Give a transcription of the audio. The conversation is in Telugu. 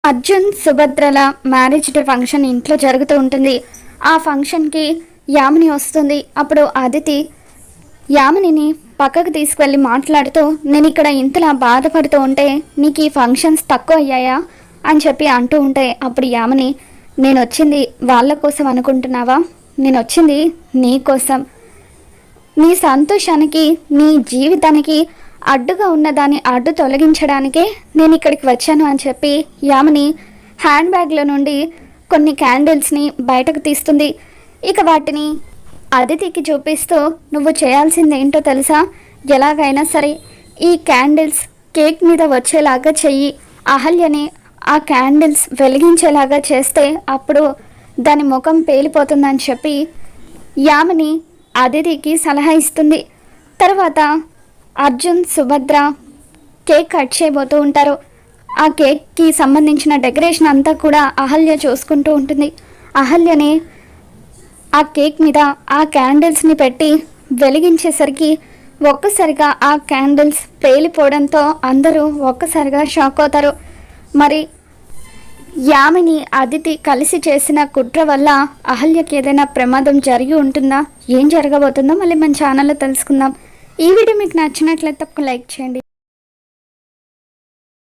అర్జున్ సుభద్రల మ్యారేజ్ డే ఫంక్షన్ ఇంట్లో జరుగుతూ ఉంటుంది. ఆ ఫంక్షన్కి యామిని వస్తుంది. అప్పుడు అదితి యామినిని పక్కకు తీసుకువెళ్ళి మాట్లాడుతూ, నేను ఇక్కడ ఇంతలా బాధపడుతూ ఉంటే నీకు ఈ ఫంక్షన్స్ తక్కువ అయ్యాయా అని చెప్పి అంటూ ఉంటే, అప్పుడు యామిని, నేను వచ్చింది వాళ్ళ కోసం అనుకుంటున్నావా? నేను వచ్చింది నీ కోసం, నీ సంతోషానికి, నీ జీవితానికి అడ్డుగా ఉన్నదాన్ని అడ్డు తొలగించడానికే నేను ఇక్కడికి వచ్చాను అని చెప్పి యామిని హ్యాండ్ బ్యాగ్లో నుండి కొన్ని క్యాండిల్స్ని బయటకు తీస్తుంది. ఇక వాటిని అదితికి చూపిస్తూ, నువ్వు చేయాల్సింది ఏంటో తెలుసా? ఎలాగైనా సరే ఈ క్యాండిల్స్ కేక్ మీద వచ్చేలాగా చెయ్యి. అహల్యని ఆ క్యాండిల్స్ వెలిగించేలాగా చేస్తే అప్పుడు దాని ముఖం పేలిపోతుందని చెప్పి యామిని అదితికి సలహా ఇస్తుంది. తర్వాత అర్జున్ సుభద్ర కేక్ కట్ చేయబోతూ ఉంటారు. ఆ కేక్కి సంబంధించిన డెకరేషన్ అంతా కూడా అహల్య చూసుకుంటూ ఉంటుంది. అహల్యని ఆ కేక్ మీద ఆ క్యాండిల్స్ని పెట్టి వెలిగించేసరికి ఒక్కసారిగా ఆ క్యాండిల్స్ పేలిపోవడంతో అందరూ ఒక్కసారిగా షాక్ అవుతారు. మరి యామిని అదితి కలిసి చేసిన కుట్ర వల్ల అహల్యకి ఏదైనా ప్రమాదం జరిగి ఉంటుందా? ఏం జరగబోతుందో మళ్ళీ మన ఛానల్లో తెలుసుకుందాం. ఈ వీడియో మీకు నచ్చినట్లయితే లైక్ చేయండి.